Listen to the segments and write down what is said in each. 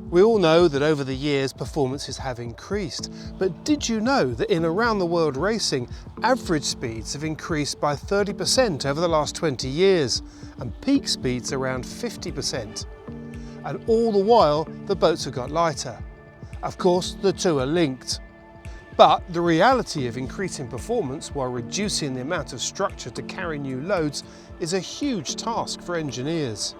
We all know that over the years performances have increased, but did you know that in around the world racing, average speeds have increased by 30% over the last 20 years and peak speeds around 50%? And all the while the boats have got lighter. Of course, the two are linked. But the reality of increasing performance while reducing the amount of structure to carry new loads is a huge task for engineers.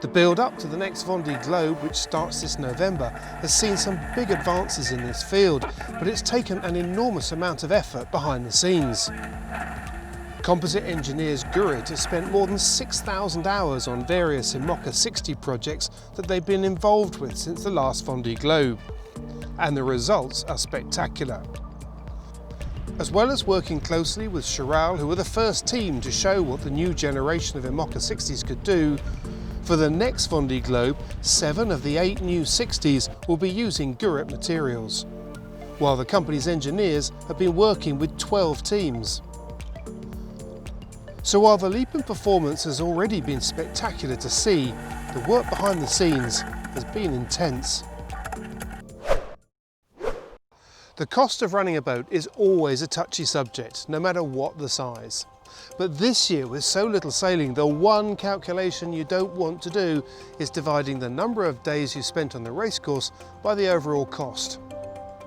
The build-up to the next Vendée Globe, which starts this November, has seen some big advances in this field, but it's taken an enormous amount of effort behind the scenes. Composite engineers Gurit have spent more than 6,000 hours on various IMOCA 60 projects that they've been involved with since the last Vendée Globe, and the results are spectacular. As well as working closely with Chiral, who were the first team to show what the new generation of IMOCA 60s could do, for the next Vendée Globe, 7 of the 8 new 60s will be using Gurit materials, while the company's engineers have been working with 12 teams. So while the leap in performance has already been spectacular to see, the work behind the scenes has been intense. The cost of running a boat is always a touchy subject, no matter what the size. But this year, with so little sailing, the one calculation you don't want to do is dividing the number of days you spent on the racecourse by the overall cost.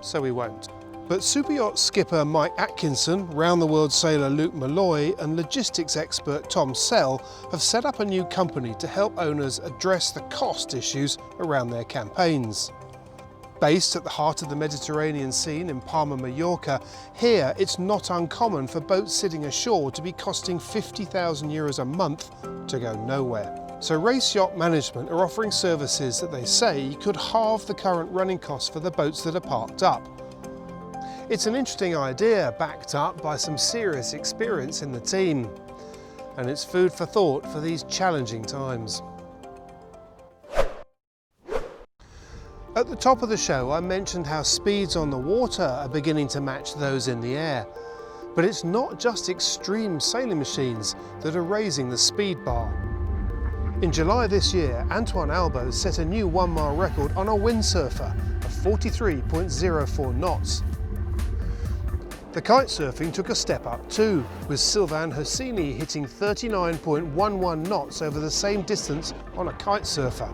So we won't. But superyacht skipper Mike Atkinson, round-the-world sailor Luke Malloy and logistics expert Tom Sell have set up a new company to help owners address the cost issues around their campaigns. Based at the heart of the Mediterranean scene in Palma, Mallorca, here it's not uncommon for boats sitting ashore to be costing €50,000 a month to go nowhere. So Race Yacht Management are offering services that they say could halve the current running costs for the boats that are parked up. It's an interesting idea backed up by some serious experience in the team, and it's food for thought for these challenging times. At the top of the show, I mentioned how speeds on the water are beginning to match those in the air. But it's not just extreme sailing machines that are raising the speed bar. In July this year, Antoine Albo set a new 1-mile record on a windsurfer of 43.04 knots. The kite surfing took a step up too, with Sylvain Hosseini hitting 39.11 knots over the same distance on a kite surfer.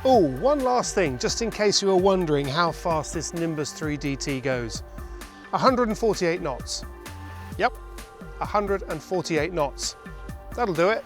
Oh, one last thing, just in case you were wondering how fast this Nimbus 3 DT goes. 148 knots. Yep, 148 knots. That'll do it.